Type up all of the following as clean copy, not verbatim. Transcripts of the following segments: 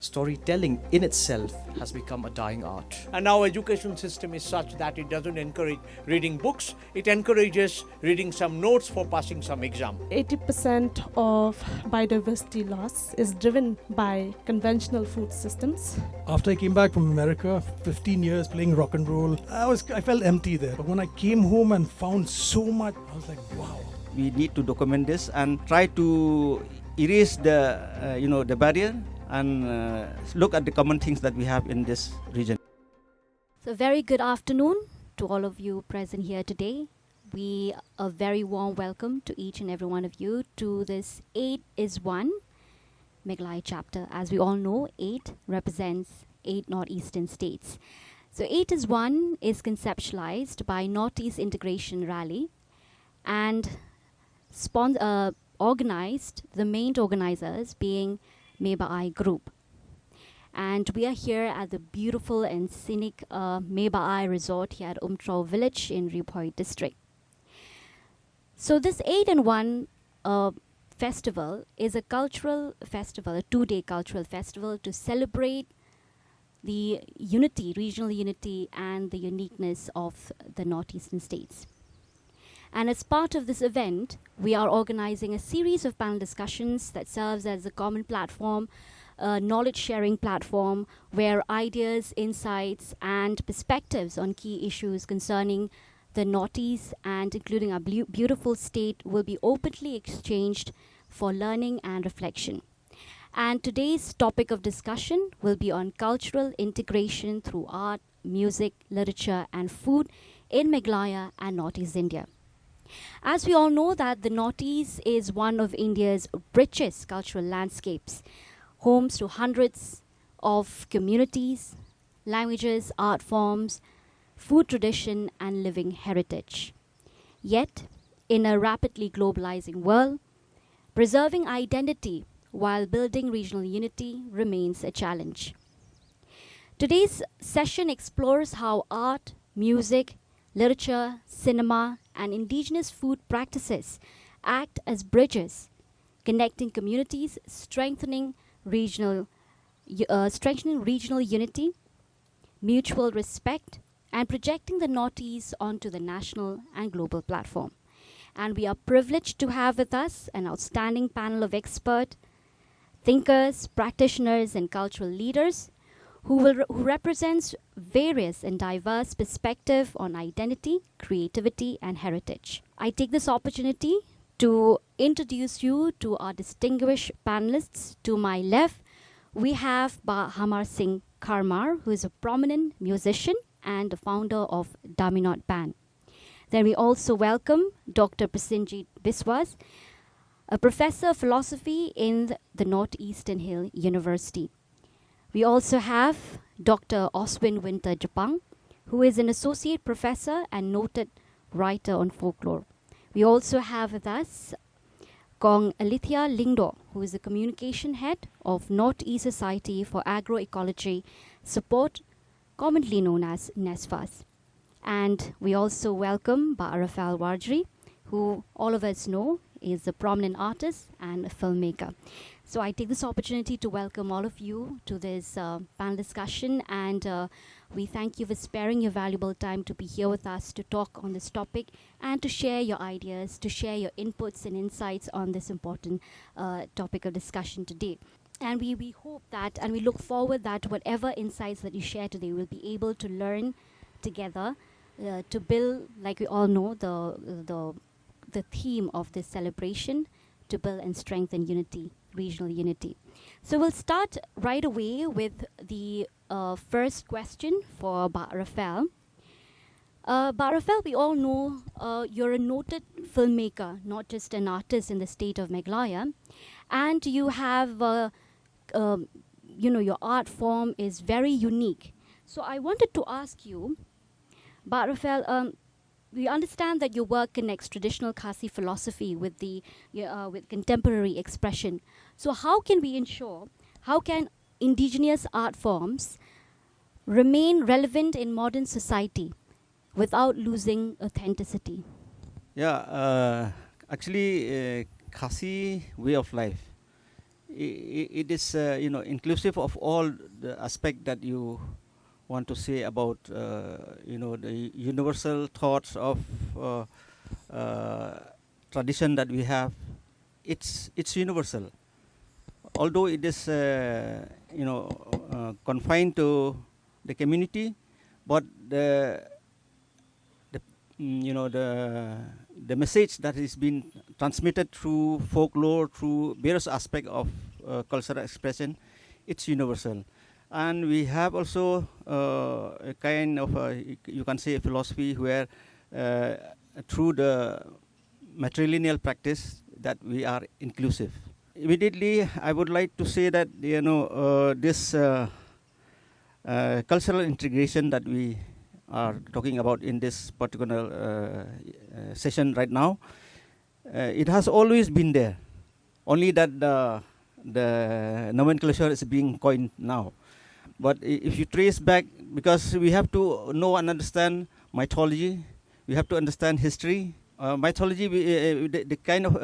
Storytelling in itself has become a dying art. And our education system is such that it doesn't encourage reading books, it encourages reading some notes for passing some exam. 80% of biodiversity loss is driven by conventional food systems. After I came back from America, 15 years playing rock and roll, I felt empty there. But when I came home and found so much, I was like, wow. We need to document this and try to erase the the barrier and look at the common things that we have in this region. So very good afternoon to all of you present here today. A very warm welcome to each and every one of you to this 8isONE Meghalaya Chapter. As we all know, 8 represents 8 northeastern states. So 8isONE is conceptualized by Northeast Integration Rally and organized, the main organizers being Meghalaya Group. And we are here at the beautiful and scenic Meghalaya Resort here at Umtrew village in Bhoi district. So this 8-in-1 festival is a cultural festival, a 2-day cultural festival to celebrate the unity, regional unity and the uniqueness of the northeastern states. And as part of this event, we are organizing a series of panel discussions that serves as a common platform, a knowledge-sharing platform where ideas, insights, and perspectives on key issues concerning the Northeast and including our beautiful state will be openly exchanged for learning and reflection. And today's topic of discussion will be on cultural integration through art, music, literature, and food in Meghalaya and Northeast India. As we all know that the Northeast is one of India's richest cultural landscapes, homes to hundreds of communities, languages, art forms, food tradition and living heritage. Yet, in a rapidly globalizing world, preserving identity while building regional unity remains a challenge. Today's session explores how art, music, literature, cinema, and indigenous food practices act as bridges, connecting communities, strengthening regional unity, mutual respect, and projecting the Northeast onto the national and global platform. And we are privileged to have with us an outstanding panel of expert thinkers, practitioners, and cultural leaders who represents various and diverse perspectives on identity, creativity, and heritage. I take this opportunity to introduce you to our distinguished panelists. To my left, we have Hamar Singh Karmar, who is a prominent musician and the founder of Daminot Band. Then we also welcome Dr. Prasenjit Biswas, a professor of philosophy in the Northeastern Hill University. We also have Dr. Oswin Winter Japang, who is an associate professor and noted writer on folklore. We also have with us Kong Alithia Lingdo, who is the communication head of Northeast Society for Agroecology Support, commonly known as NESFAS. And we also welcome Rafael Wardri, who all of us know is a prominent artist and a filmmaker. So I take this opportunity to welcome all of you to this panel discussion, and we thank you for sparing your valuable time to be here with us to talk on this topic and to share your ideas, to share your inputs and insights on this important topic of discussion today. And we hope that, and we look forward that whatever insights that you share today, we'll be able to learn together to build, like we all know, the theme of this celebration, to build and strengthen unity, regional unity. So we'll start right away with the first question for Rafael. Rafael, we all know you're a noted filmmaker, not just an artist in the state of Meghalaya, and you have, your art form is very unique. So I wanted to ask you, Rafael, we understand that your work connects traditional Khasi philosophy with with contemporary expression. So how can indigenous art forms remain relevant in modern society without losing authenticity? Yeah, actually, Khasi way of life it is inclusive of all the aspect that you want to say about the universal thoughts of tradition that we have. It's universal, although it is confined to the community, but the message that is being transmitted through folklore, through various aspects of cultural expression, it's universal. And we have also a kind of you can say a philosophy where through the matrilineal practice that we are inclusive. Immediately, I would like to say that this cultural integration that we are talking about in this particular session right now, it has always been there. Only that the nomenclature is being coined now. But if you trace back, because we have to know and understand mythology, we have to understand history. Mythology, the kind of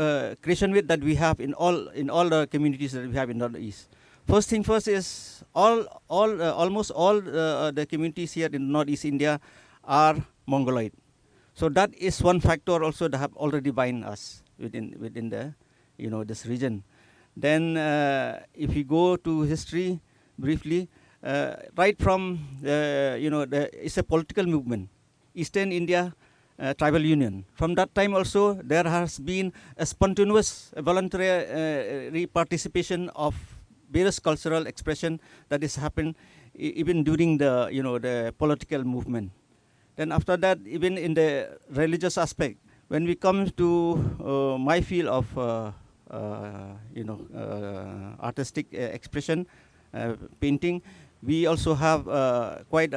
creation myth that we have in all the communities that we have in Northeast. First thing first is almost all the communities here in Northeast India are Mongoloid. So that is one factor also that have already bind us within the this region. Then if we go to history briefly, right from it's a political movement, Eastern India Tribal Union. From that time also, there has been a spontaneous, voluntary participation of various cultural expression that has happened even during the the political movement. Then after that, even in the religious aspect, when we come to my field of artistic expression, painting, we also have quite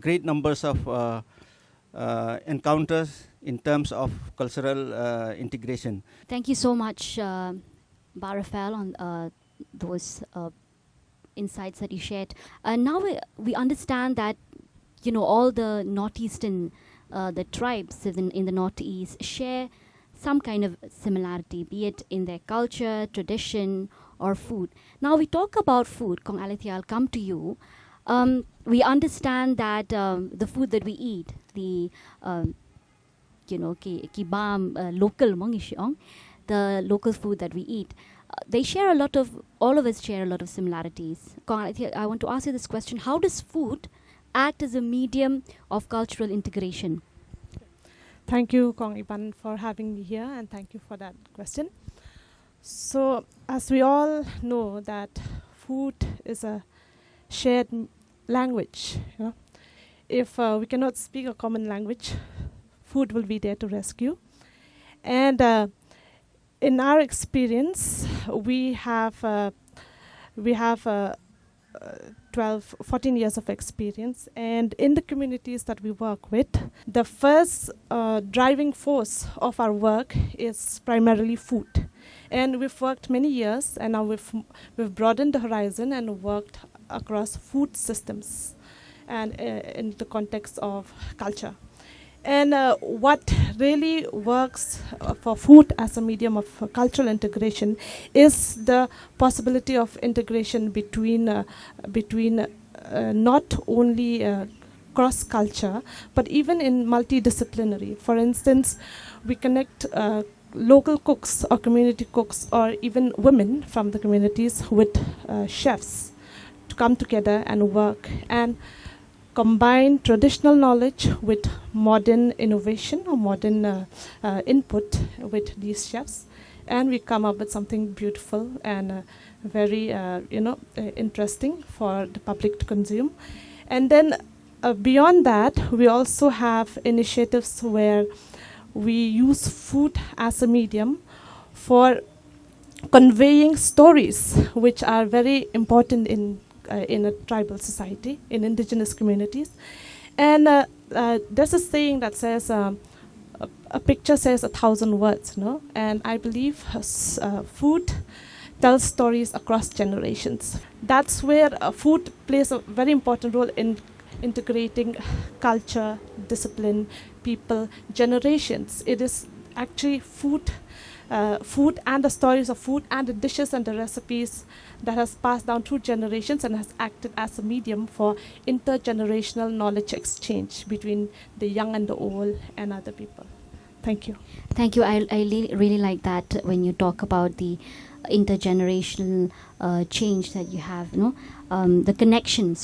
great numbers of encounters in terms of cultural integration. Thank you so much, Barafel, on those insights that you shared. Now we understand that all the northeastern, the tribes in the northeast share some kind of similarity, be it in their culture, tradition, or food. Now we talk about food. Kong Alithia, I'll come to you. We understand that the food that we eat, the kibam local mongishiong, the local food that we eat, all of us share a lot of similarities. Kong Alithia, I want to ask you this question: how does food act as a medium of cultural integration? Thank you, Kong Iban, for having me here, and thank you for that question. So, as we all know that food is a shared language. If we cannot speak a common language, food will be there to rescue. And in our experience, we have 14 years of experience, and in the communities that we work with, the first driving force of our work is primarily food. And we've worked many years, and now we've broadened the horizon and worked across food systems and in the context of culture. And what really works for food as a medium of cultural integration is the possibility of integration between not only cross-culture, but even in multidisciplinary. For instance, we connect local cooks or community cooks or even women from the communities with chefs to come together and work and combine traditional knowledge with modern innovation or modern input with these chefs, and we come up with something beautiful and very interesting for the public to consume. And then beyond that, we also have initiatives where we use food as a medium for conveying stories which are very important in a tribal society, in indigenous communities. And there's a saying that says, a picture says 1,000 words, no? And I believe food tells stories across generations. That's where food plays a very important role in integrating culture, discipline, people, generations. It is actually food food and the stories of food and the dishes and the recipes that has passed down through generations and has acted as a medium for intergenerational knowledge exchange between the young and the old and other people. Thank you. Thank you. I really like that when you talk about the intergenerational change that you have, the connection,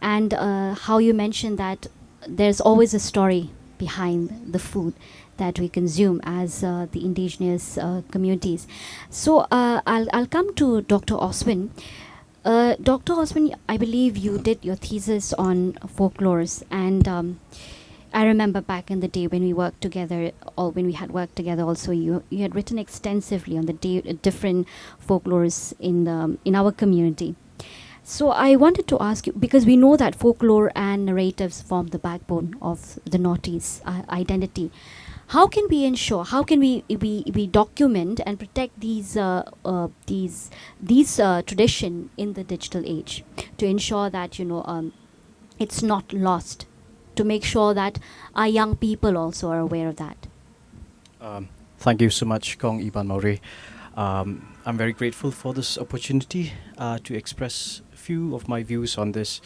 and how you mentioned that there's always a story behind the food that we consume as the indigenous communities. So I'll come to Dr. Oswin. Dr. Oswin, I believe you did your thesis on folklores, and I remember back in the day when we worked together, or when we had worked together also, you had written extensively on the different folklores in our community. So I wanted to ask you, because we know that folklore and narratives form the backbone of the Northeast identity. How can we ensure? How can we document and protect these tradition in the digital age to ensure that it's not lost? To make sure that our young people also are aware of that. Thank you so much, Kong Iban Maure. I'm very grateful for this opportunity to express a few of my views on this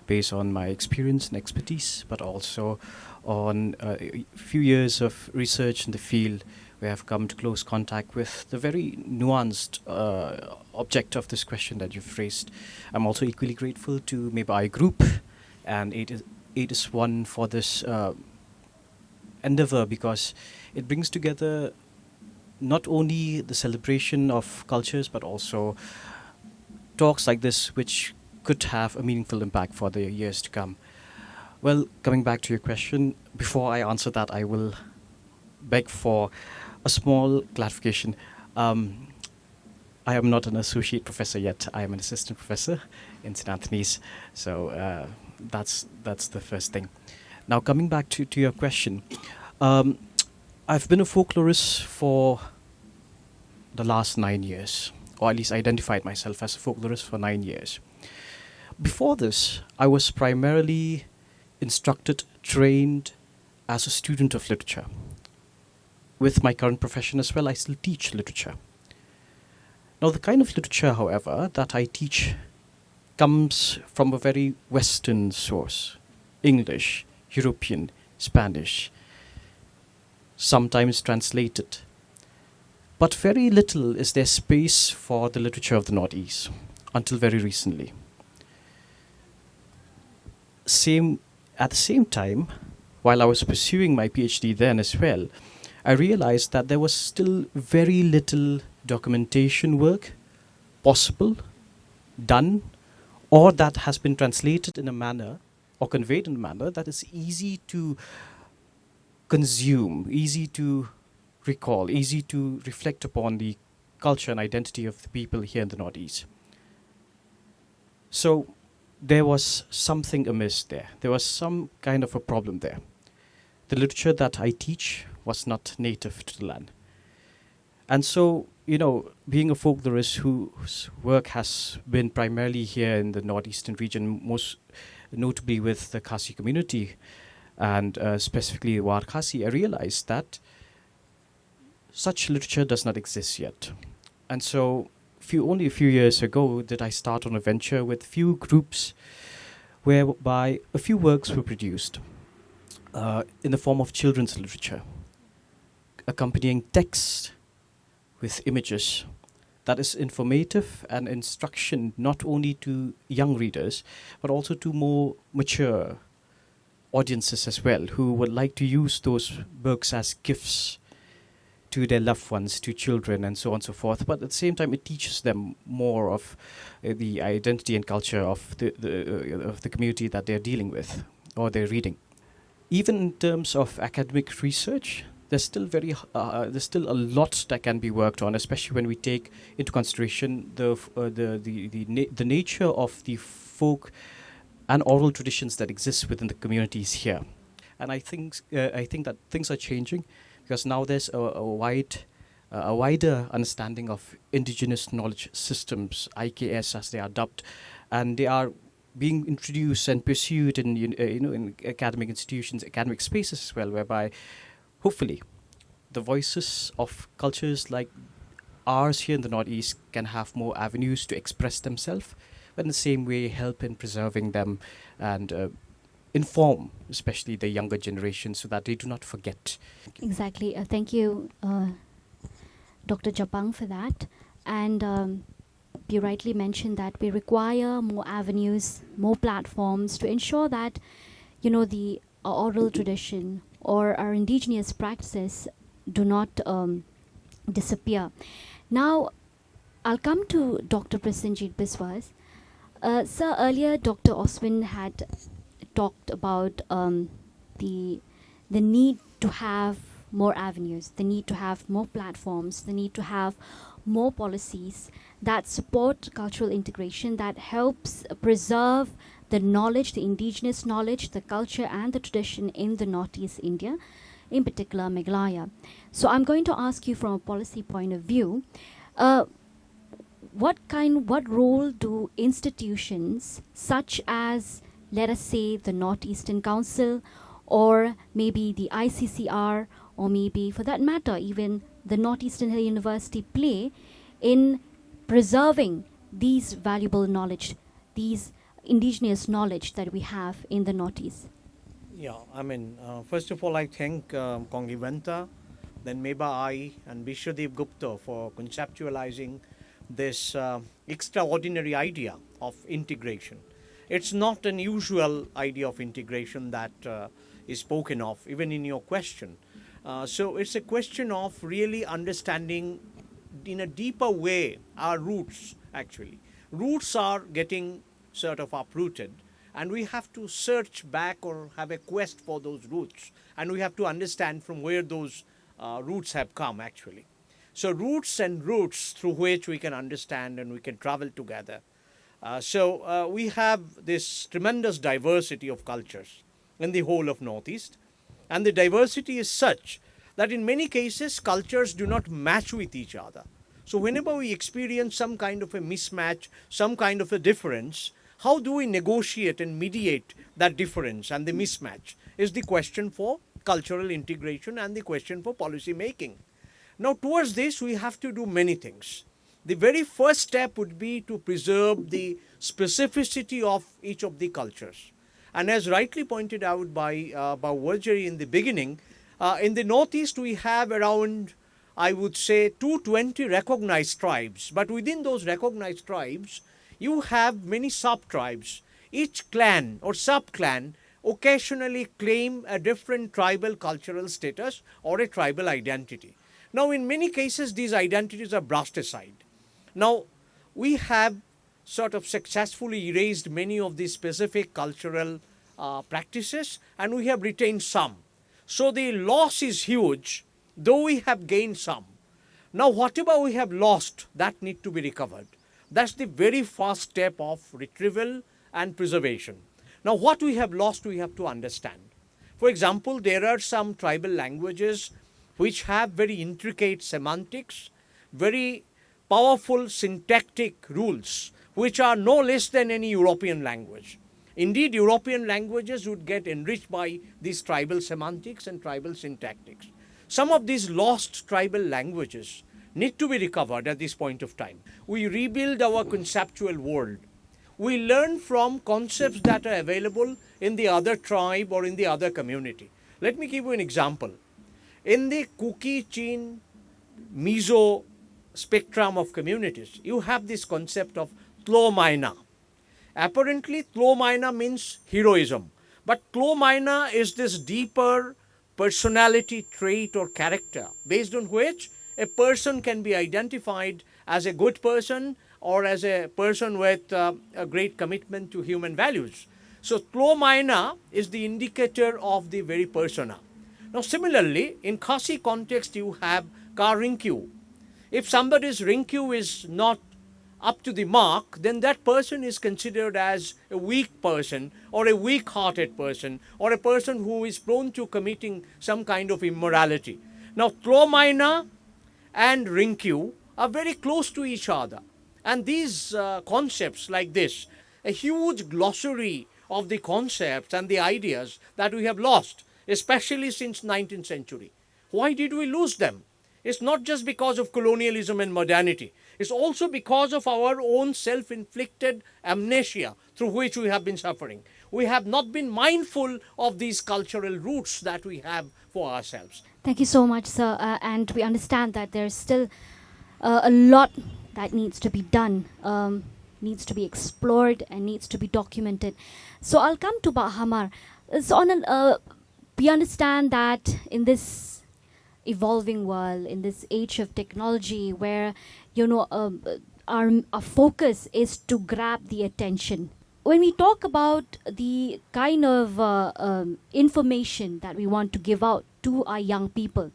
based on my experience and expertise, but also on a few years of research in the field where I've come to close contact with the very nuanced object of this question that you've raised. I'm also equally grateful to Meghalaya Group and 8isONE for this endeavor, because it brings together not only the celebration of cultures but also talks like this which could have a meaningful impact for the years to come. Well, coming back to your question, before I answer that, I will beg for a small clarification. I am not an associate professor yet. I am an assistant professor in St. Anthony's. So that's the first thing. Now, coming back to your question, I've been a folklorist for the last 9 years, or at least identified myself as a folklorist for 9 years. Before this, I was primarily instructed, trained as a student of literature. With my current profession as well, I still teach literature. Now, the kind of literature, however, that I teach comes from a very Western source: English, European, Spanish, sometimes translated. But very little is there space for the literature of the Northeast until very recently. At the same time, while I was pursuing my PhD then as well, I realized that there was still very little documentation work possible, done, or that has been translated in a manner or conveyed in a manner that is easy to consume, easy to recall, easy to reflect upon the culture and identity of the people here in the Northeast. So there was something amiss there. There was some kind of a problem there. The literature that I teach was not native to the land. And so, being a folklorist whose work has been primarily here in the northeastern region, most notably with the Khasi community, and specifically War Khasi, I realized that such literature does not exist yet. And so, only a few years ago did I start on a venture with few groups whereby a few works were produced in the form of children's literature, accompanying text with images that is informative and instruction not only to young readers, but also to more mature audiences as well, who would like to use those books as gifts to their loved ones, to children, and so on and so forth. But at the same time, it teaches them more of the identity and culture of the community that they're dealing with or they're reading. Even in terms of academic research, there's still a lot that can be worked on, especially when we take into consideration the nature of the folk and oral traditions that exist within the communities here. And I think that things are changing, because now there's a wider understanding of indigenous knowledge systems, IKS as they are dubbed, and they are being introduced and pursued in academic institutions, academic spaces as well, whereby hopefully the voices of cultures like ours here in the Northeast can have more avenues to express themselves, but in the same way help in preserving them and inform, especially the younger generation, so that they do not forget. Exactly. Thank you, Dr. Japang, for that. And you rightly mentioned that we require more avenues, more platforms to ensure that, the oral tradition or our indigenous practices do not disappear. Now, I'll come to Dr. Prasenjit Biswas. Sir, earlier Dr. Oswin had talked about the need to have more avenues, the need to have more platforms, the need to have more policies that support cultural integration, that helps preserve the knowledge, the indigenous knowledge, the culture and the tradition in the Northeast India, in particular Meghalaya. So I'm going to ask you from a policy point of view, what role do institutions such as, let us say, the Northeastern Council, or maybe the ICCR, or maybe for that matter even the Northeastern Hill University play in preserving these valuable knowledge, these indigenous knowledge that we have in the Northeast? Yeah, first of all, I thank Kongi Venta, then Meba Ai and Vishwadev Gupta for conceptualizing this extraordinary idea of integration. It's not an usual idea of integration that is spoken of, even in your question. So it's a question of really understanding in a deeper way our roots, actually. Roots are getting sort of uprooted, and we have to search back or have a quest for those roots, and we have to understand from where those roots have come, actually. So roots and roots through which we can understand and we can travel together. So we have this tremendous diversity of cultures in the whole of Northeast, and the diversity is such that in many cases cultures do not match with each other. So whenever we experience some kind of a mismatch, some kind of a difference, how do we negotiate and mediate that difference and the mismatch is the question for cultural integration and the question for policy making. Now towards this we have to do many things. The very first step would be to preserve the specificity of each of the cultures. And as rightly pointed out by Varjari in the beginning, in the Northeast we have around, I would say, 220 recognized tribes. But within those recognized tribes, you have many sub-tribes. Each clan or sub-clan occasionally claim a different tribal cultural status or a tribal identity. Now, in many cases, these identities are brushed aside. Now, we have sort of successfully erased many of these specific cultural practices, and we have retained some. So the loss is huge, though we have gained some. Now, whatever we have lost, that need to be recovered. That's the very first step of retrieval and preservation. Now, what we have lost, we have to understand. For example, there are some tribal languages which have very intricate semantics, very powerful syntactic rules, which are no less than any European language. Indeed, European languages would get enriched by these tribal semantics and tribal syntactics. Some of these lost tribal languages need to be recovered at this point of time. We rebuild our conceptual world. We learn from concepts that are available in the other tribe or in the other community. Let me give you an example. In the Kuki, Chin, Mizo spectrum of communities, you have this concept of Tlo-Maina. Apparently, Tlo-Maina means heroism. But Tlo-Maina is this deeper personality trait or character based on which a person can be identified as a good person or as a person with a great commitment to human values. So Tlo-Maina is the indicator of the very persona. Now similarly, in Khasi context, you have Ka-Rinkyu. If somebody's Rinkyu is not up to the mark, then that person is considered as a weak person or a weak-hearted person or a person who is prone to committing some kind of immorality. Now Tlo-Maina and Rinkyu are very close to each other. And these concepts like this, a huge glossary of the concepts and the ideas that we have lost, especially since 19th century. Why did we lose them? It's not just because of colonialism and modernity. It's also because of our own self-inflicted amnesia through which we have been suffering. We have not been mindful of these cultural roots that we have for ourselves. Thank you so much, sir. And we understand that there's still a lot that needs to be done, needs to be explored, and needs to be documented. So I'll come to Bahamar. We understand that in this evolving world, in this age of technology, where our focus is to grab the attention. When we talk about the kind of information that we want to give out to our young people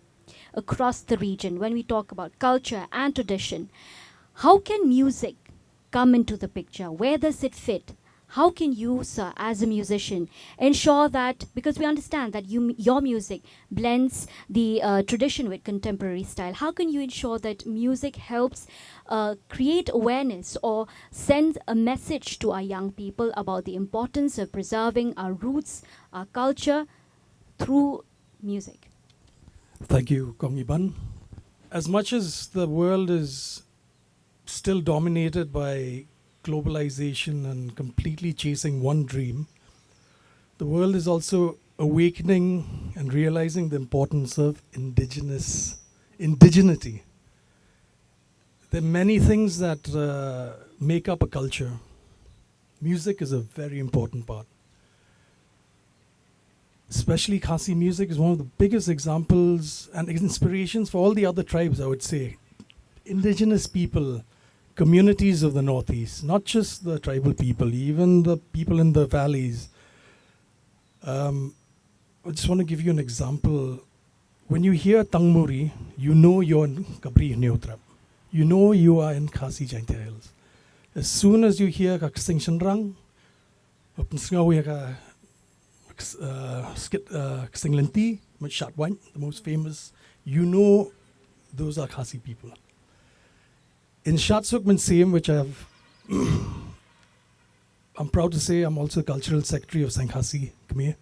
across the region, when we talk about culture and tradition, how can music come into the picture? Where does it fit? How can you, sir, as a musician, ensure that, because we understand that your music blends the tradition with contemporary style, how can you ensure that music helps create awareness or send a message to our young people about the importance of preserving our roots, our culture through music? Thank you, Kongiban. As much as the world is still dominated by globalization and completely chasing one dream, the world is also awakening and realizing the importance of indigeneity. There are many things that make up a culture. Music is a very important part. Especially Khasi music is one of the biggest examples and inspirations for all the other tribes, I would say. Indigenous people, communities of the Northeast, not just the tribal people, even the people in the valleys. I just want to give you an example. When you hear Tangmuri, you know you're in Kabri Neotrap. You know you are in Khasi Jaintia Hills. As soon as you hear Kaksing Shanrang, Kaksing Linti, Shatwan, the most famous, you know those are Khasi people. In Shatsuk Mansem, which I'm proud to say I'm also cultural secretary of Sankhasi Khmer.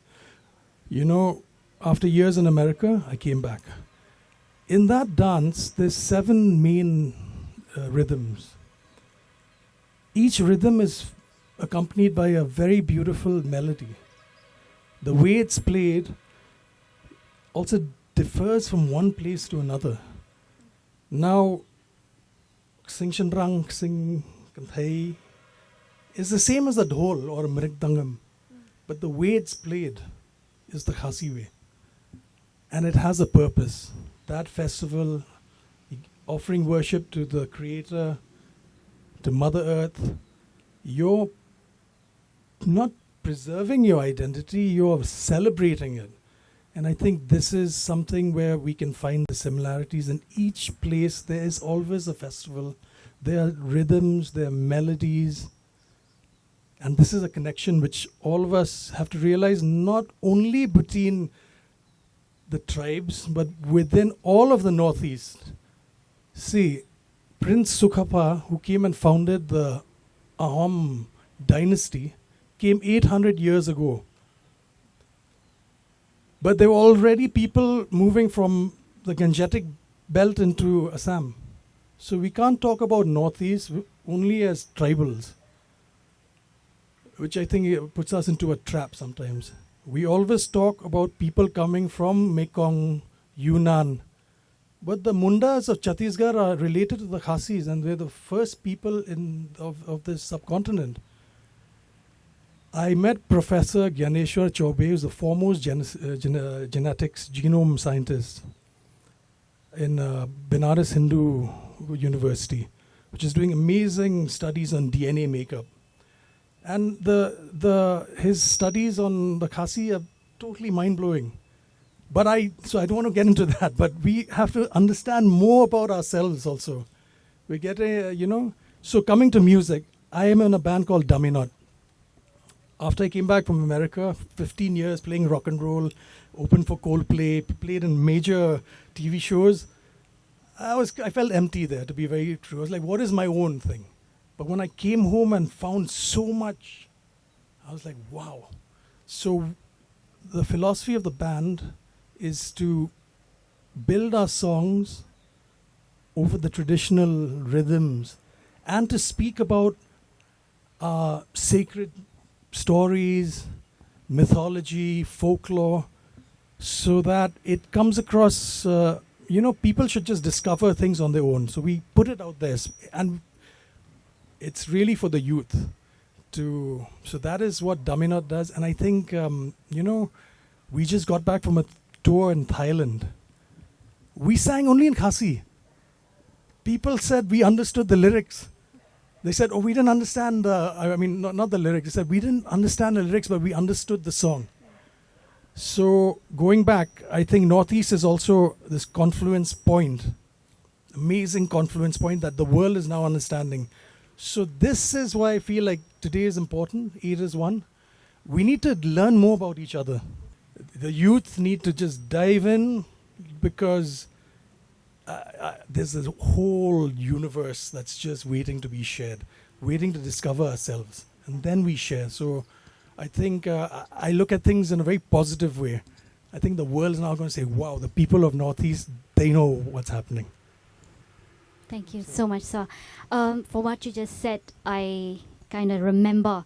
You know, after years in America, I came back. In that dance, there's 7 main rhythms. Each rhythm is accompanied by a very beautiful melody. The way it's played also differs from one place to another. Now, Sing Shanrang, Sing Kanthai is the same as a dhol or a mrigdangam, but the way it's played is the Khasi way. And it has a purpose. That festival, offering worship to the Creator, to Mother Earth, you're not preserving your identity, you're celebrating it. And I think this is something where we can find the similarities. In each place, there is always a festival. There are rhythms, there are melodies. And this is a connection which all of us have to realize, not only between the tribes, but within all of the Northeast. See, Prince Sukhapa, who came and founded the Ahom dynasty, came 800 years ago. But there were already people moving from the Gangetic belt into Assam. So we can't talk about Northeast only as tribals, which I think puts us into a trap sometimes. We always talk about people coming from Mekong, Yunnan. But the Mundas of Chhattisgarh are related to the Khasis, and they're the first people of this subcontinent. I met Professor Gyaneshwar Chaubey, who's the foremost genetics genome scientist in Benares Hindu University, which is doing amazing studies on DNA makeup. And his studies on the Khasi are totally mind-blowing. So I don't want to get into that, but we have to understand more about ourselves also. We get so coming to music, I am in a band called Daminot. After I came back from America, 15 years playing rock and roll, opened for Coldplay, played in major TV shows, I felt empty there, to be very true. I was like, what is my own thing? But when I came home and found so much, I was like, wow. So the philosophy of the band is to build our songs over the traditional rhythms and to speak about sacred stories, mythology, folklore, so that it comes across, people should just discover things on their own. So we put it out there, and it's really for the youth. So that is what Daminot does. And I think, we just got back from a tour in Thailand. We sang only in Khasi. People said we understood the lyrics. They said, we didn't understand not the lyrics. They said, we didn't understand the lyrics, but we understood the song. So going back, I think Northeast is also this confluence point, amazing confluence point that the world is now understanding. So this is why I feel like today is important, 8isONE. We need to learn more about each other. The youth need to just dive in, because there's this whole universe that's just waiting to be shared, waiting to discover ourselves, and then we share. So I think I look at things in a very positive way. I think the world is now going to say, wow, the people of Northeast, they know what's happening. Thank you so much, sir. For what you just said, I kind of remember,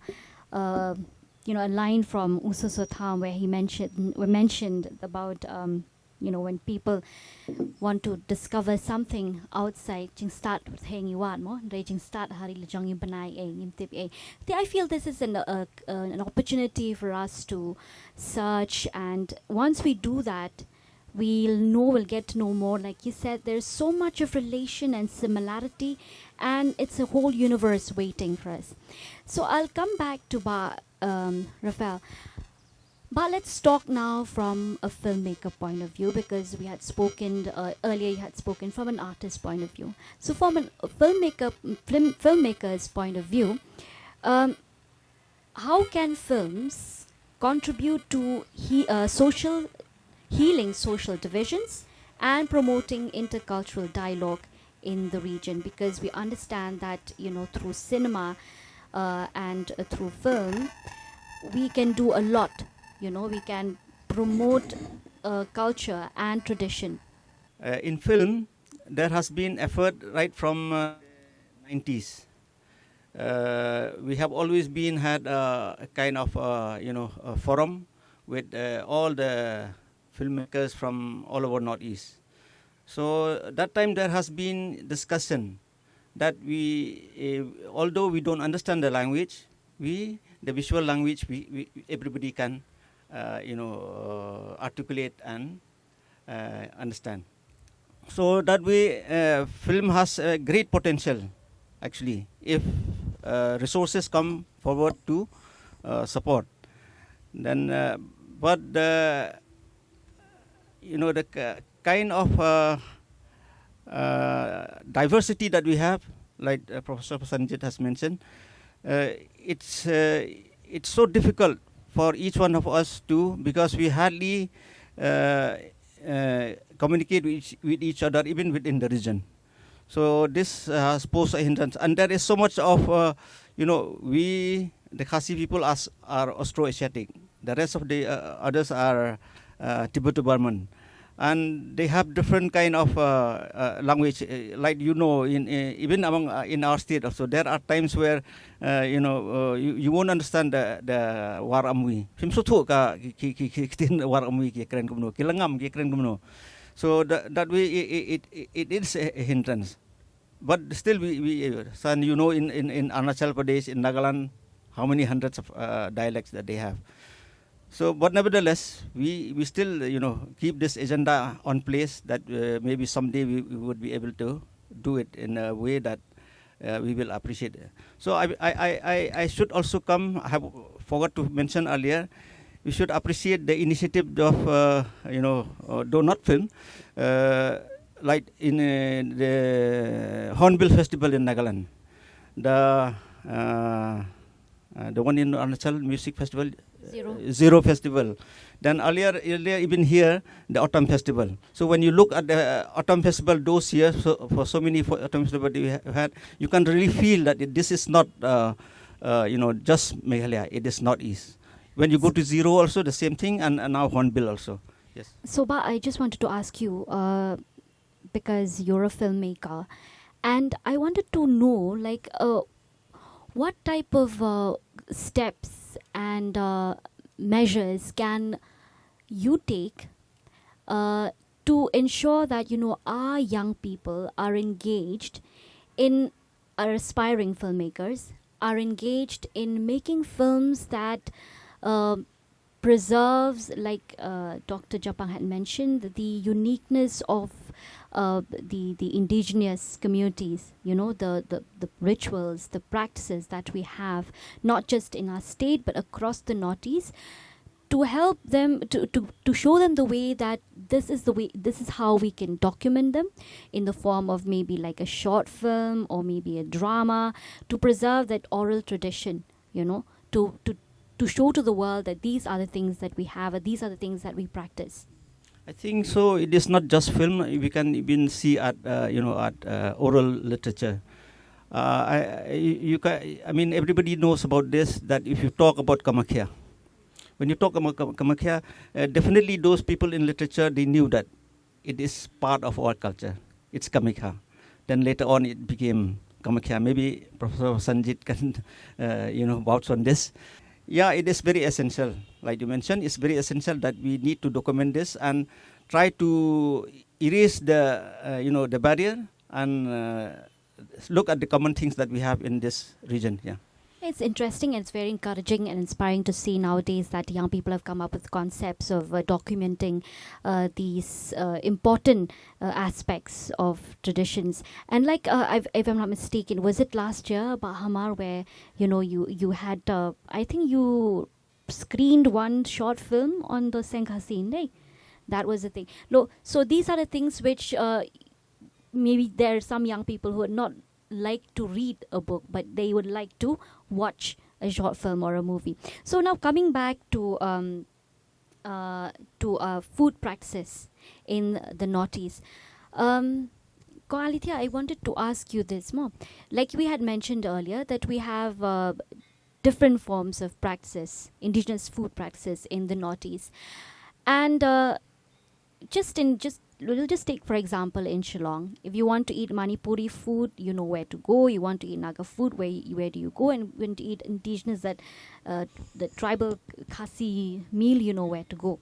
a line from Uso Sotham where he mentioned about, when people want to discover something outside, jing start with hang yuan mo, raging start hari lejong yung banai yung tip a. I feel this is an opportunity for us to search, and once we do that, we'll get to know more. Like you said, there's so much of relation and similarity, and it's a whole universe waiting for us. So I'll come back to Rafael. But let's talk now from a filmmaker point of view, because we had spoken earlier, you had spoken from an artist point of view. So from a filmmaker's point of view, how can films contribute to healing social divisions and promoting intercultural dialogue in the region? Because we understand that, through cinema and through film, we can do a lot. We can promote culture and tradition. In film, there has been effort right from 90s. We have always had a kind of a forum with all the filmmakers from all over Northeast. So that time there has been discussion that although we don't understand the language, the visual language, everybody can articulate and understand. So that way, film has a great potential, actually, if resources come forward to support. Then, but the kind of diversity that we have, like Professor Sanjit has mentioned, it's so difficult for each one of us because we hardly communicate with each other, even within the region. So this has posed a hindrance, and there is so much of we, the Khasi people, are Austro-Asiatic. The rest of the others are Tibeto-Burman, and they have different kind of language. Like even among in our state also, there are times where you won't understand the war amwi. So that way it is a hindrance. But still we in Arunachal Pradesh, in Nagaland, how many hundreds of dialects that they have. So, but nevertheless, we still keep this agenda on place, that maybe someday we would be able to do it in a way that we will appreciate it. So I should also I have forgot to mention earlier, we should appreciate the initiative of though not film, like in the Hornbill Festival in Nagaland, the one in Arunachal Music Festival. Zero Festival. Then earlier even here, the Autumn Festival. So when you look at the Autumn Festival those years, for so many Autumn Festival we have had, you can really feel that this is not just Meghalaya, it is Northeast. When you go to Zero also, the same thing, and now Hornbill also. Yes. Soba, I just wanted to ask you, because you're a filmmaker, and I wanted to know, like, what type of steps and measures can you take to ensure that, our young people are engaged in, our aspiring filmmakers are engaged in making films that uh, preserves, like Dr. Japang had mentioned, the uniqueness of the indigenous communities, the rituals, the practices that we have, not just in our state but across the Northeast, to help them to show them the way that this is how we can document them in the form of maybe like a short film or maybe a drama, to preserve that oral tradition, to show to the world that these are the things that we have, and these are the things that we practice. I think so. It is not just film. We can even see at oral literature. I mean, everybody knows about this. That if you talk about Kamakya, when you talk about Kamakya, definitely those people in literature, they knew that it is part of our culture. It's Kamakya. Then later on, it became Kamakya. Maybe Professor Sanjit can, vouch on this. Yeah, it is very essential. Like you mentioned, it's very essential that we need to document this and try to erase the barrier and look at the common things that we have in this region. Yeah. It's interesting and it's very encouraging and inspiring to see nowadays that young people have come up with concepts of documenting these important aspects of traditions. And like, if I'm not mistaken, was it last year, Bahamar, where you had, I think you screened one short film on the Senghasi, right? That was the thing. So these are the things which maybe there are some young people who are not like to read a book, but they would like to watch a short film or a movie. So now coming back to food practices in the Northeast. Koalitya, I wanted to ask you this more. Like we had mentioned earlier that we have different forms of practices, indigenous food practices in the Northeast. And we'll just take, for example, in Shillong, if you want to eat Manipuri food, you know where to go. You want to eat Naga food, where do you go? And when to eat indigenous, the tribal Khasi meal, you know where to go.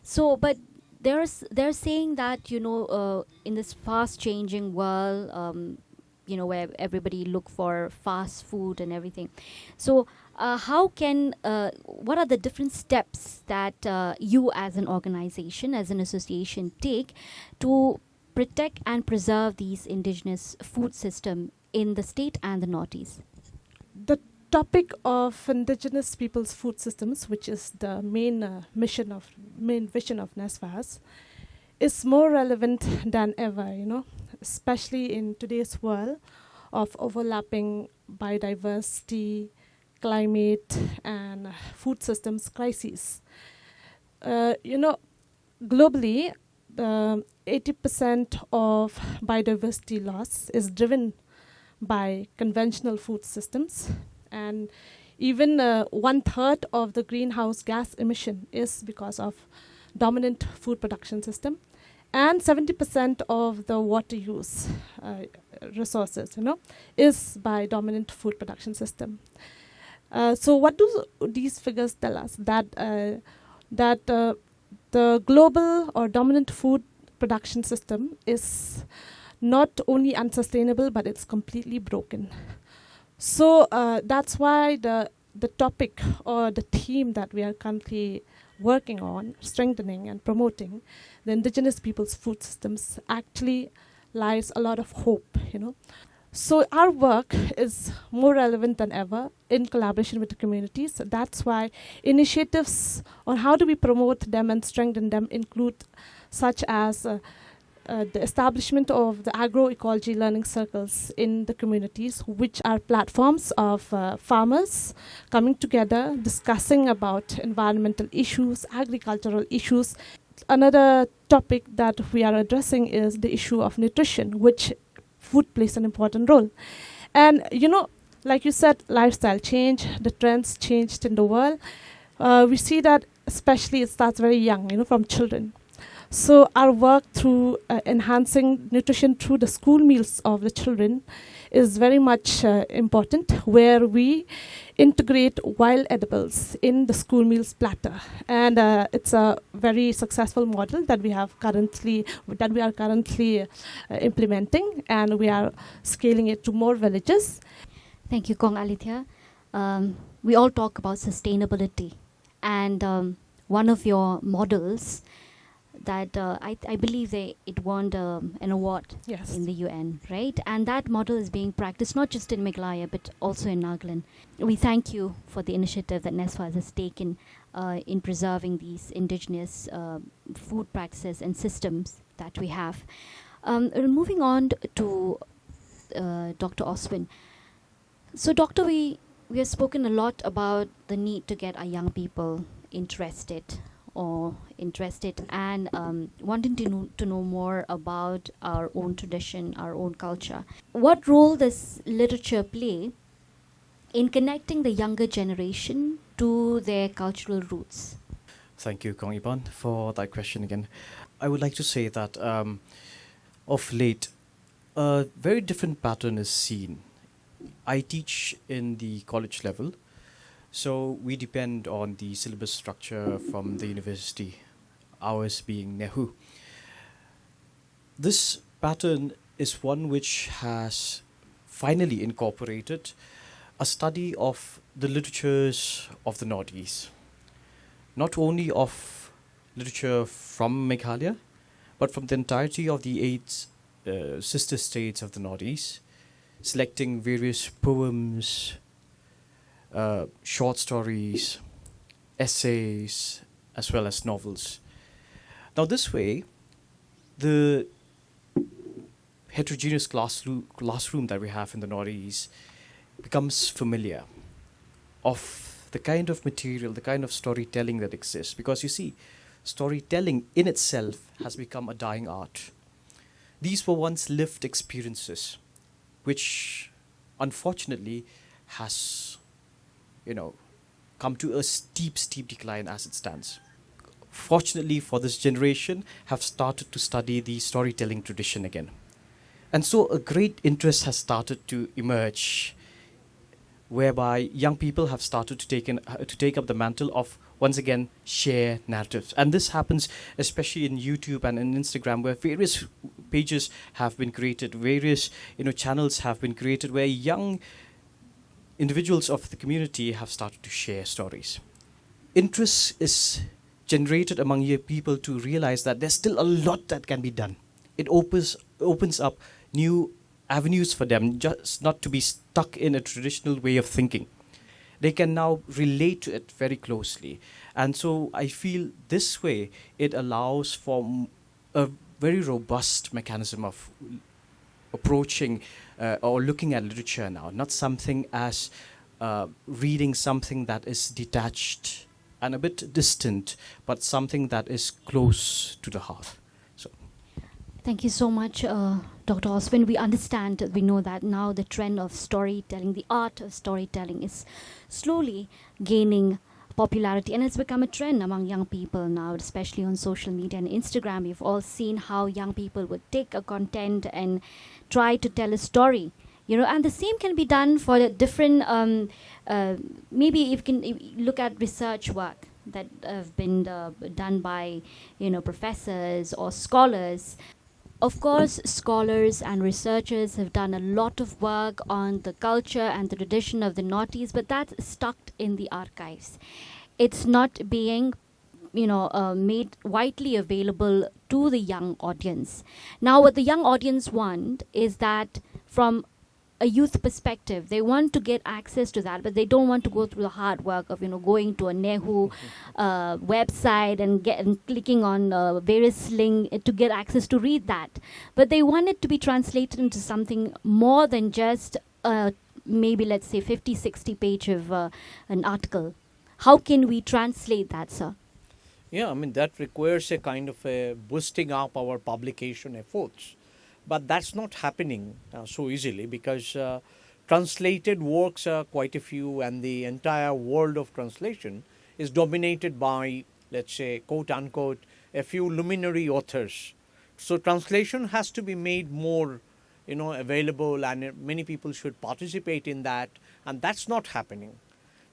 So, but they're saying that, in this fast changing world, where everybody look for fast food and everything. So what are the different steps that you as an organization, as an association take to protect and preserve these indigenous food system in the state and the Northeast? The topic of indigenous people's food systems, which is the main vision of NSFAS, is more relevant than ever, especially in today's world of overlapping biodiversity, climate, and food systems crises. Globally, 80% of biodiversity loss is driven by conventional food systems, and even 1/3 of the greenhouse gas emission is because of dominant food production system, and 70% of the water use resources, is by dominant food production system. So what do these figures tell us? That the global or dominant food production system is not only unsustainable, but it's completely broken. So that's why the topic or the theme that we are currently working on, strengthening and promoting the indigenous people's food systems, actually lies a lot of hope, So our work is more relevant than ever in collaboration with the communities. That's why initiatives on how do we promote them and strengthen them include such as the establishment of the agroecology learning circles in the communities, which are platforms of farmers coming together, discussing about environmental issues, agricultural issues. Another topic that we are addressing is the issue of nutrition, which food plays an important role. And, like you said, lifestyle change, the trends changed in the world. We see that especially it starts very young, from children. So our work through enhancing nutrition through the school meals of the children is very much important, where we integrate wild edibles in the school meals platter, and it's a very successful model that we are currently implementing, and we are scaling it to more villages. Thank you, Kong Alithia. We all talk about sustainability, and one of your models that I believe it won an award Yes. in the UN, right? And that model is being practiced not just in Meghalaya but also in Nagaland. We thank you for the initiative that NESFAS has taken in preserving these indigenous food practices and systems that we have. Moving on to Dr. Oswin. So, Doctor, we have spoken a lot about the need to get our young people interested and wanting to know more about our own tradition, our own culture. What role does literature play in connecting the younger generation to their cultural roots? Thank you, Kong Iban, for that question again. I would like to say that of late, a very different pattern is seen. I teach in the college level, so we depend on the syllabus structure from the university, ours being Nehu. This pattern is one which has finally incorporated a study of the literatures of the Northeast, not only of literature from Meghalaya, but from the entirety of the 8 sister states of the Northeast, selecting various poems, short stories, essays, as well as novels. Now, this way, the heterogeneous classroom that we have in the Northeast becomes familiar of the kind of material, the kind of storytelling that exists. Because you see, storytelling in itself has become a dying art. These were once lived experiences, which unfortunately has come to a steep decline as it stands. Fortunately for this generation, have started to study the storytelling tradition again. And so a great interest has started to emerge, whereby young people have started to take up the mantle of, once again, share narratives. And this happens especially in YouTube and in Instagram, where various pages have been created, various channels have been created, where young individuals of the community have started to share stories. Interest is generated among young people to realize that there's still a lot that can be done. It opens up new avenues for them, just not to be stuck in a traditional way of thinking. They can now relate to it very closely. And so I feel this way it allows for a very robust mechanism of approaching or looking at literature now, not something as reading something that is detached and a bit distant, but something that is close to the heart. Thank you so much, Dr. Oswin. We know that now the trend of storytelling, the art of storytelling, is slowly gaining popularity, and it's become a trend among young people now, especially on social media and Instagram. We've all seen how young people would take a content and try to tell a story. And the same can be done for the different, maybe if you can look at research work that have been done by, professors or scholars. Of course, scholars and researchers have done a lot of work on the culture and the tradition of the Northeast, but that's stuck in the archives. It's not being, made widely available to the young audience. Now, what the young audience want is that from a youth perspective, they want to get access to that, but they don't want to go through the hard work of going to a Nehu website and clicking on various links to get access to read that. But they want it to be translated into something more than just maybe, let's say, 50-60 page of an article. How can we translate that, sir? Yeah, that requires a kind of a boosting up our publication efforts. But that's not happening so easily, because translated works are quite a few, and the entire world of translation is dominated by, let's say, quote unquote, a few luminary authors. So translation has to be made more, available, and many people should participate in that, and that's not happening.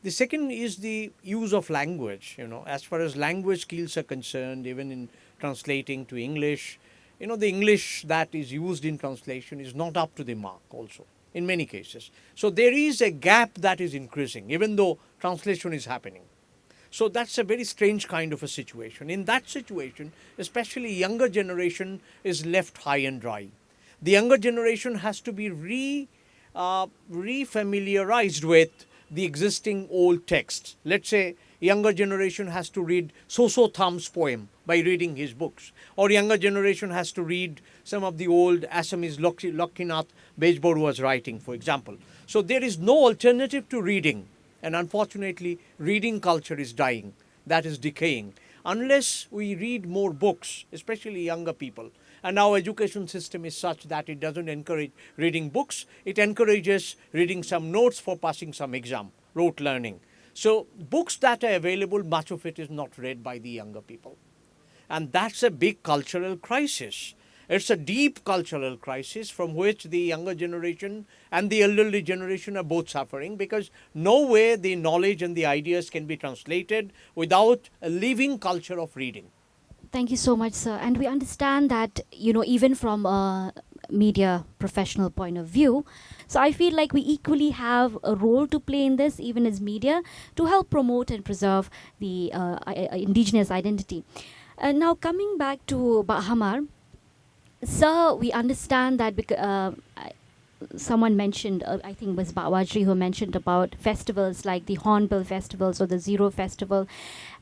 The second is the use of language. As far as language skills are concerned, even in translating to English, the English that is used in translation is not up to the mark also in many cases. So there is a gap that is increasing even though translation is happening. So that's a very strange kind of a situation. In that situation, especially younger generation is left high and dry. The younger generation has to be re-familiarized with the existing old texts. Let's say younger generation has to read Soso Tham's poem by reading his books, or younger generation has to read some of the old Assamese Lokinath Bejborua's writing, for example. So there is no alternative to reading, and unfortunately reading culture is dying, that is decaying. Unless we read more books, especially younger people, and our education system is such that it doesn't encourage reading books, it encourages reading some notes for passing some exam, rote learning. So books that are available, much of it is not read by the younger people. And that's a big cultural crisis. It's a deep cultural crisis from which the younger generation and the elderly generation are both suffering, because no way the knowledge and the ideas can be translated without a living culture of reading. Thank you so much, sir. And we understand that, even from a media professional point of view, so I feel like we equally have a role to play in this, even as media, to help promote and preserve the indigenous identity. Now, coming back to Bahamar, sir, we understand that someone mentioned, I think it was Bawajri who mentioned about festivals like the Hornbill festivals or the Zero festival,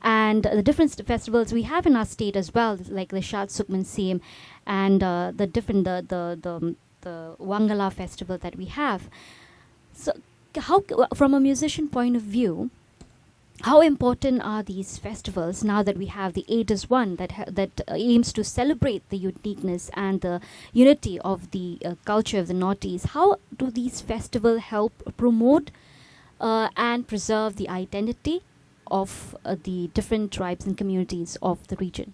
and the different festivals we have in our state as well, like the Shad Sukman Seem and the Wangala festival that we have. So, how, from a musician point of view, how important are these festivals now that we have the 8isONE that aims to celebrate the uniqueness and the unity of the culture of the Northeast? How do these festivals help promote and preserve the identity of the different tribes and communities of the region?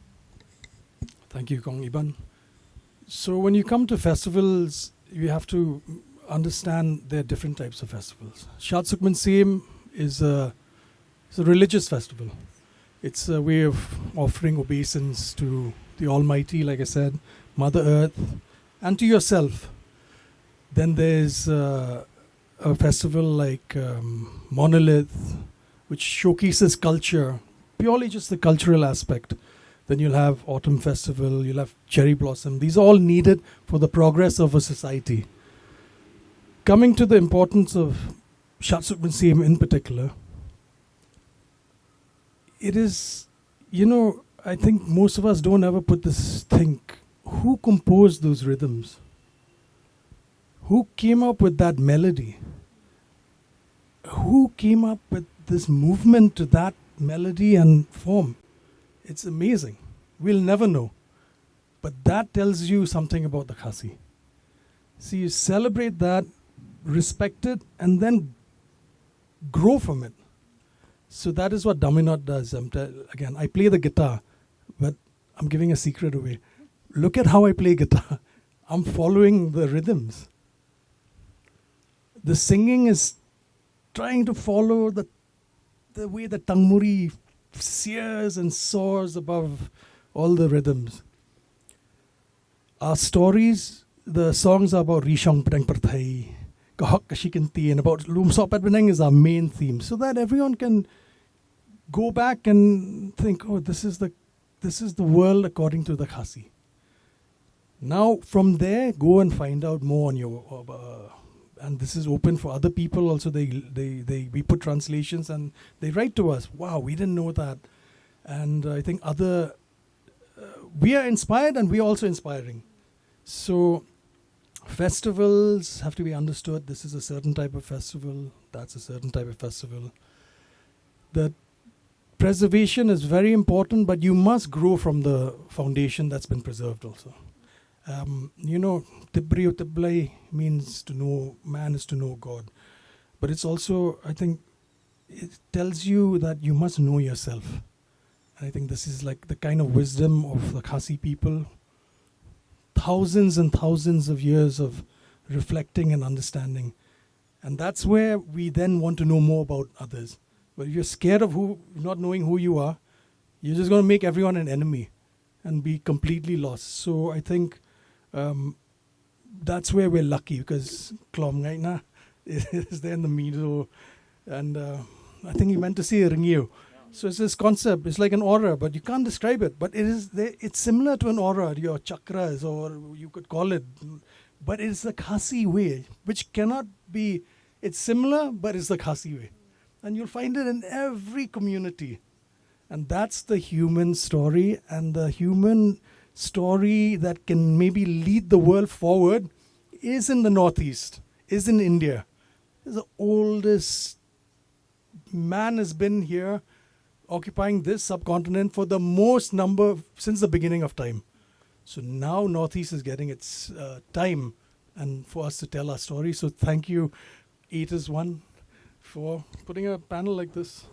Thank you, Kong Iban. So when you come to festivals, you have to understand there are different types of festivals. Shad Sukman Seem is it's a religious festival. It's a way of offering obeisance to the Almighty, like I said, Mother Earth, and to yourself. Then there's a festival like Monolith, which showcases culture, purely just the cultural aspect. Then you'll have Autumn Festival, you'll have Cherry Blossom. These are all needed for the progress of a society. Coming to the importance of Shad Sukman Seem in particular, it is, I think most of us don't ever think, who composed those rhythms? Who came up with that melody? Who came up with this movement to that melody and form? It's amazing. We'll never know. But that tells you something about the Khasi. See, you celebrate that, respect it, and then grow from it. So that is what Daminot does. Again, I play the guitar, but I'm giving a secret away. Look at how I play guitar. I'm following the rhythms. The singing is trying to follow the way the tangmuri sears and soars above all the rhythms. Our stories, the songs are about Rishang Padang Parthai, Kahok Kashikanti, and about Lumsop Padang is our main theme, so that everyone can go back and think, oh, this is the world according to the Khasi. Now, from there, go and find out more on your, and this is open for other people also. We put translations and they write to us, wow, we didn't know that. And I think we are inspired and we are also inspiring. So festivals have to be understood. This is a certain type of festival. That's a certain type of festival. The preservation is very important, but you must grow from the foundation that's been preserved also. Tibri or Tiblai means to know, man is to know God. But it's also, I think, it tells you that you must know yourself. I think this is like the kind of wisdom of the Khasi people. Thousands and thousands of years of reflecting and understanding. And that's where we then want to know more about others. But if you're scared of not knowing who you are, you're just going to make everyone an enemy and be completely lost. So I think that's where we're lucky, because Klom right now is there in the middle. And I think he meant to say Ringyo. So it's this concept. It's like an aura, but you can't describe it. But it's similar to an aura, your chakras, or you could call it. But it's the Khasi way, which cannot be. It's similar, but it's the Khasi way. And you'll find it in every community. And that's the human story. And the human story that can maybe lead the world forward is in the Northeast, is in India. It's the oldest man has been here occupying this subcontinent for the most number since the beginning of time. So now Northeast is getting its time and for us to tell our story. So thank you, 8isONE, for putting a panel like this.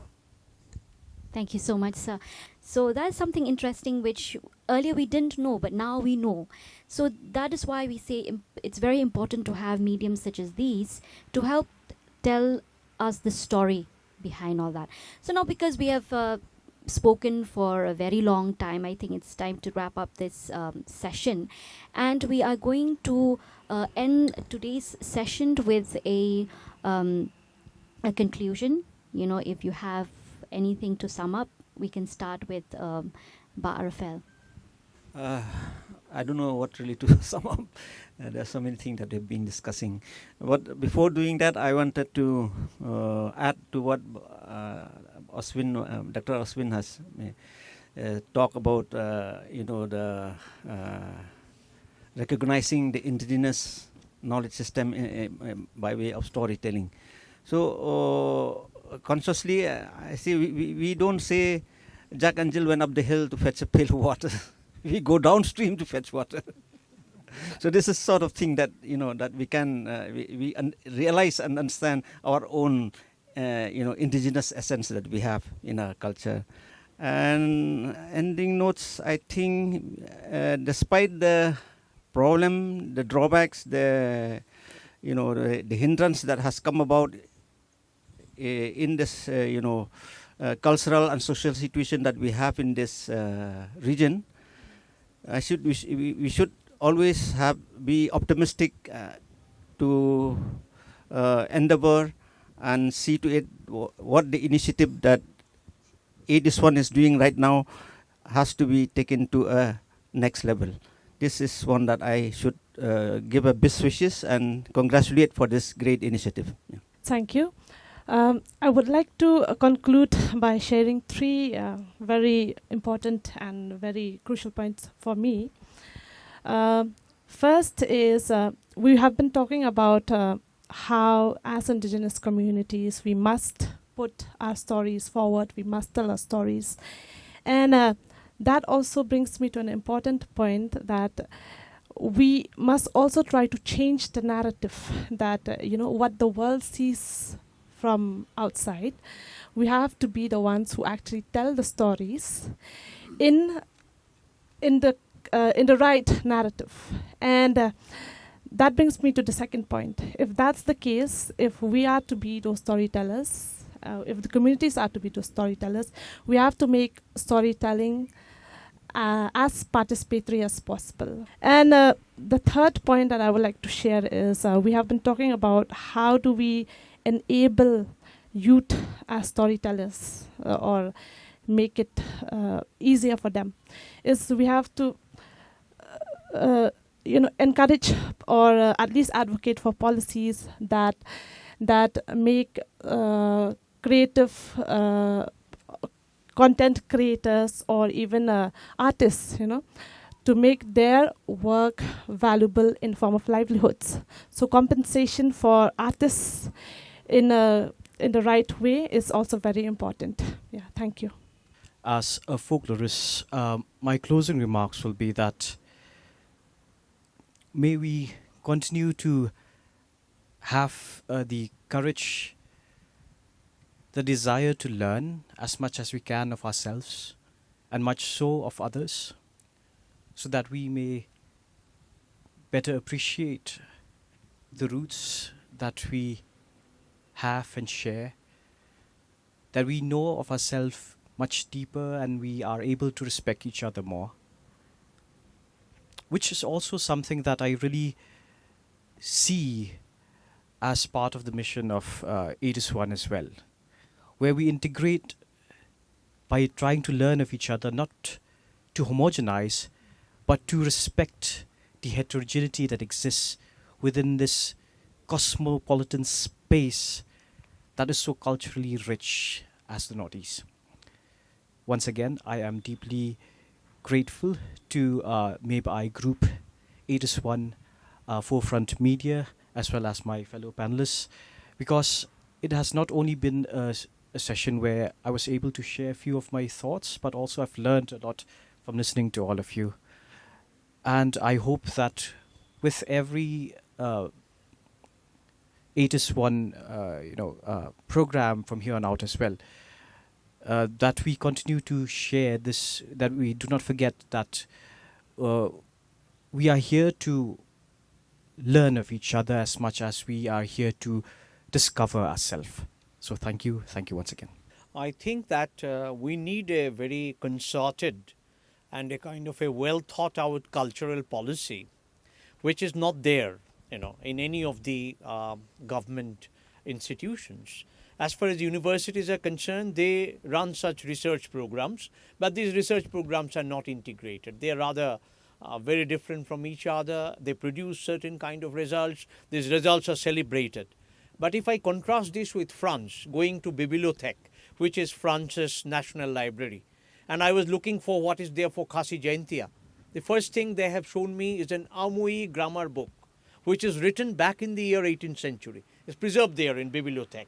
Thank you so much, sir. So that's something interesting which earlier we didn't know, but now we know. So that is why we say it's very important to have mediums such as these to help tell us the story behind all that. So now, because we have spoken for a very long time, I think it's time to wrap up this session. And we are going to end today's session with a conclusion. You know, if you have anything to sum up, we can start with Rafael. I don't know what really to sum up. There are so many things that we've been discussing. But before doing that, I wanted to add to what Dr. Oswin has talked about, the recognizing the indigenous knowledge system by way of storytelling. So consciously, I see we don't say Jack and Jill went up the hill to fetch a pail of water. We go downstream to fetch water. So this is sort of thing that that we can we realize and understand our own indigenous essence that we have in our culture. And ending notes, I think, despite the problem, the drawbacks, the hindrance that has come about in this cultural and social situation that we have in this region, we should always be optimistic to endeavor and see to it what the initiative that 8isONE is doing right now has to be taken to a next level. This is one that I should give a best wishes and congratulate for this great initiative. Yeah. Thank you. I would like to conclude by sharing three very important and very crucial points for me. First is we have been talking about how, as indigenous communities, we must put our stories forward, we must tell our stories. And that also brings me to an important point that we must also try to change the narrative that, what the world sees from outside. We have to be the ones who actually tell the stories in the right narrative. And that brings me to the second point. If that's the case, if we are to be those storytellers, if the communities are to be those storytellers, we have to make storytelling as participatory as possible. And the third point that I would like to share is we have been talking about how do we enable youth as storytellers or make it easier for them. Is we have to encourage or at least advocate for policies that make creative content creators or even artists, to make their work valuable in form of livelihoods. So compensation for artists in the right way is also very important. Yeah, thank you. As a folklorist, my closing remarks will be that may we continue to have the courage, the desire to learn as much as we can of ourselves and much so of others, so that we may better appreciate the roots that we have and share, that we know of ourselves much deeper and we are able to respect each other more, which is also something that I really see as part of the mission of 8isONE as well, where we integrate by trying to learn of each other, not to homogenize, but to respect the heterogeneity that exists within this cosmopolitan space that is so culturally rich as the Northeast. Once again, I am deeply grateful to Meghalaya Group, 8isONE, Forefront Media, as well as my fellow panelists, because it has not only been a session where I was able to share a few of my thoughts, but also I've learned a lot from listening to all of you. And I hope that with every 8isONE program from here on out as well, that we continue to share this, that we do not forget that we are here to learn of each other as much as we are here to discover ourselves. So thank you once again. I think that we need a very concerted and a kind of a well thought out cultural policy, which is not there, in any of the government institutions. As far as universities are concerned, they run such research programs, but these research programs are not integrated. They are rather very different from each other. They produce certain kind of results. These results are celebrated. But if I contrast this with France, going to Bibliothèque, which is France's national library, and I was looking for what is there for Khasi Jayantiya, the first thing they have shown me is an Amui grammar book, which is written back in the year 18th century. It's preserved there in Bibliothèque.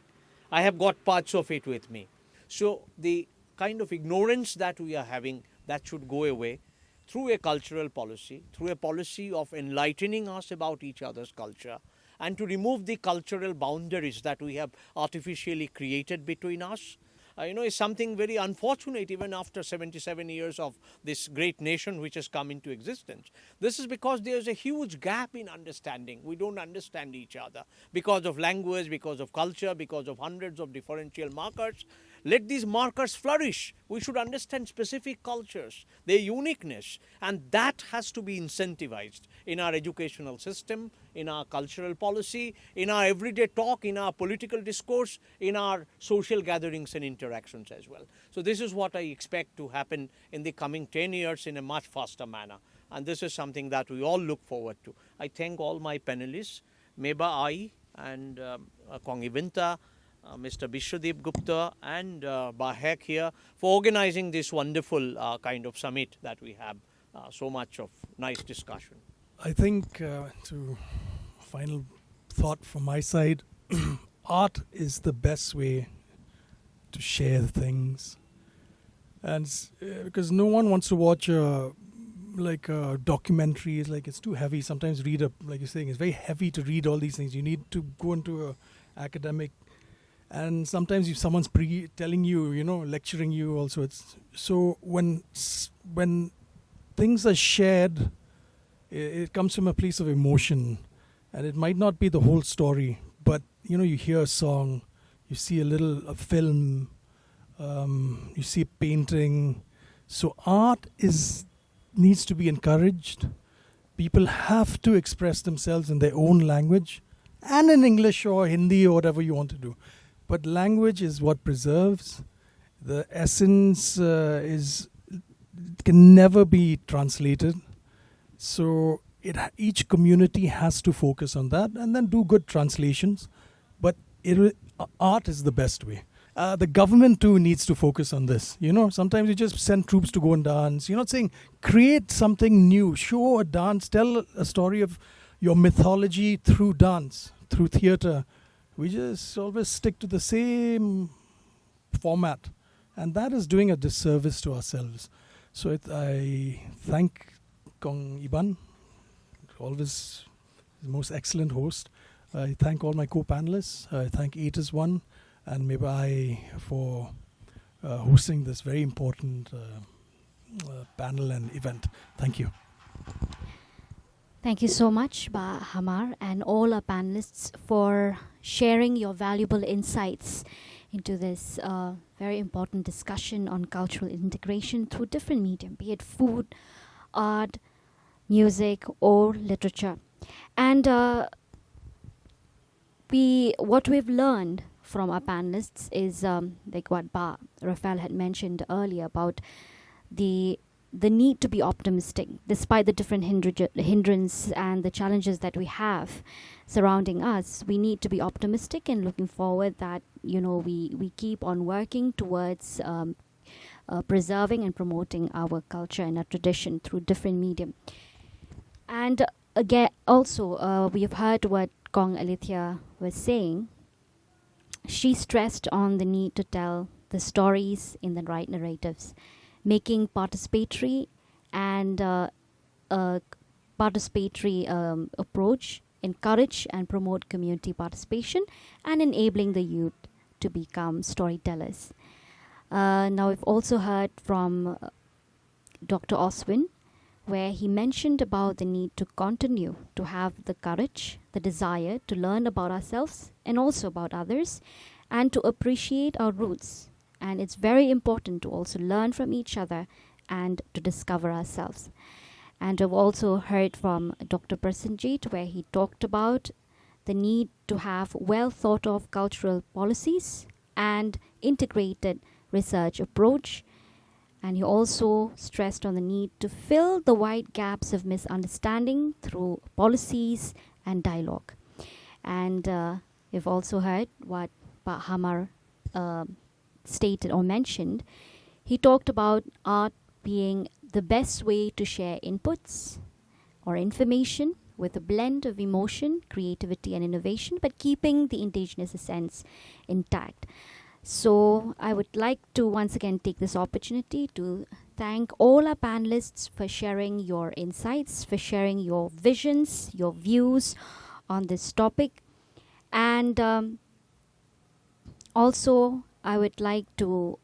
I have got parts of it with me. So the kind of ignorance that we are having, that should go away through a cultural policy, through a policy of enlightening us about each other's culture, and to remove the cultural boundaries that we have artificially created between us. Is something very unfortunate even after 77 years of this great nation which has come into existence. This is because there is a huge gap in understanding. We don't understand each other because of language, because of culture, because of hundreds of differential markers. Let these markers flourish. We should understand specific cultures, their uniqueness, and that has to be incentivized in our educational system, in our cultural policy, in our everyday talk, in our political discourse, in our social gatherings and interactions as well. So this is what I expect to happen in the coming 10 years in a much faster manner. And this is something that we all look forward to. I thank all my panelists, Meghalaya and Kongiventa, Mr. Bishwadeep Gupta and Bhoi here for organizing this wonderful kind of summit that we have. So much of nice discussion. I think, to final thought from my side, art is the best way to share things. And because no one wants to watch documentaries, like it's too heavy. Sometimes like you're saying, it's very heavy to read all these things. You need to go into a academic. And sometimes if someone's telling you, lecturing you also, it's so when things are shared, it comes from a place of emotion, and it might not be the whole story, but you hear a song, you see a film, you see a painting. So art needs to be encouraged. People have to express themselves in their own language, and in English or Hindi or whatever you want to do. But language is what preserves. The essence can never be translated. So each community has to focus on that and then do good translations. But art is the best way. The government too needs to focus on this. Sometimes you just send troops to go and dance. You're not saying create something new, show a dance, tell a story of your mythology through dance, through theater. We just always stick to the same format, and that is doing a disservice to ourselves. So I thank Kong Iban, always the most excellent host. I thank all my co-panelists. I thank 8isONE and Meghalaya for hosting this very important panel and event. Thank you. Thank you so much, Ba Hamar, and all our panelists for sharing your valuable insights into this very important discussion on cultural integration through different medium, be it food, art, music, or literature. And what we've learned from our panelists is like what Ba Rafael had mentioned earlier about the need to be optimistic despite the different hindrance and the challenges that we have surrounding us. We need to be optimistic and looking forward that we keep on working towards preserving and promoting our culture and our tradition through different medium. And again, also we have heard what Kong Alithia was saying. She stressed on the need to tell the stories in the right narratives, making participatory and participatory approach encourage and promote community participation and enabling the youth to become storytellers. Now we've also heard from Dr. Oswin, where he mentioned about the need to continue to have the courage, the desire to learn about ourselves and also about others, and to appreciate our roots. And it's very important to also learn from each other and to discover ourselves. And I've also heard from Dr. Prasenjit, where he talked about the need to have well thought of cultural policies and integrated research approach. And he also stressed on the need to fill the wide gaps of misunderstanding through policies and dialogue. And we've also heard what Pak Hamar stated or mentioned. He talked about art being the best way to share inputs or information with a blend of emotion, creativity and innovation, but keeping the indigenous essence intact. So I would like to once again take this opportunity to thank all our panelists for sharing your insights, for sharing your visions, your views on this topic. And also I would like to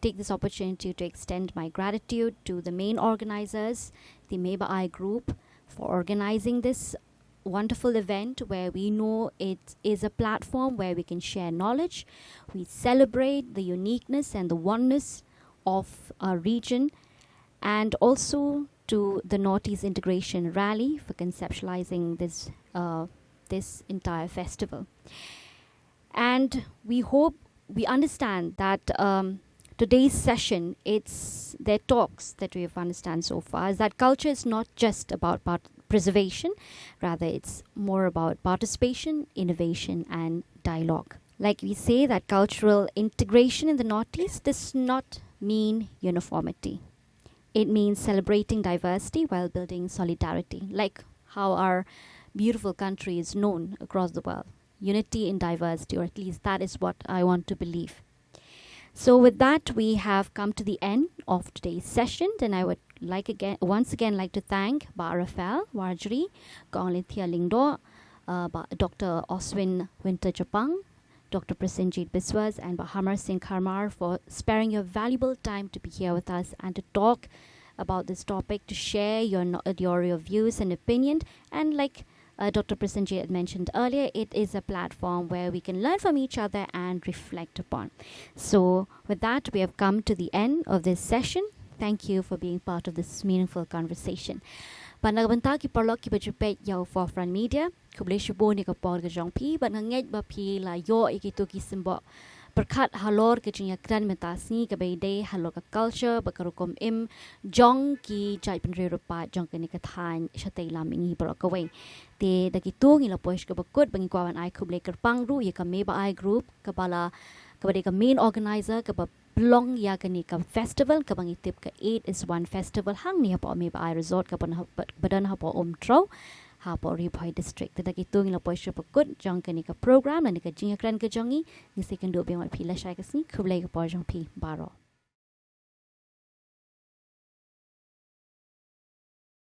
take this opportunity to extend my gratitude to the main organizers, the Meghalaya Group, for organizing this wonderful event where we know it is a platform where we can share knowledge. We celebrate the uniqueness and the oneness of our region, and also to the Northeast Integration Rally for conceptualizing this entire festival. And we understand that today's session, it's their talks that we have understand so far, is that culture is not just about preservation, rather it's more about participation, innovation and dialogue. Like we say that cultural integration in the Northeast does not mean uniformity. It means celebrating diversity while building solidarity, like how our beautiful country is known across the world. Unity in diversity, or at least that is what I want to believe. So with that, we have come to the end of today's session, and I would once again like to thank Ba Rafael Warjri, Gaunlithia Lingdo, Dr. Oswin Winter Japang, Dr. Prasenjit Biswas, and Ba Hamar Singh Karmar for sparing your valuable time to be here with us and to talk about this topic, to share your views and opinion. And like Dr. Prasenjit had mentioned earlier, it is a platform where we can learn from each other and reflect upon. So with that, we have come to the end of this session. Thank you for being part of this meaningful conversation. Panagabanta ki parlok ki bajupet yaw forefront media, kubleshu bo ni ka por ka jong pi, but ngangej ba pi la yo ikitu ki simbo. Perkat halor ke jinya kran metasni ke bayde halor ka culture bakarukom im jong ki jai penre rupa jong ke ni ka than shatay lam ingi barok away. Te dakitu ngila poish ka bakut bangi kwawan ai kuble kerpang ru ye ka Meghalaya Group ka bala ka main organizer ka ba belong ya ka ni ka festival ka bangi tip ka 8isONE festival hang ni hapo Meghalaya Resort ka badan hapo Umtrew hapo Bhoi district. Te dakitu ngila poish ka bakut jong ka ni ka program na ni ka jinya kran ka jongi ni second do bi mai pila shai ka sni kuble ka por jong pi baro.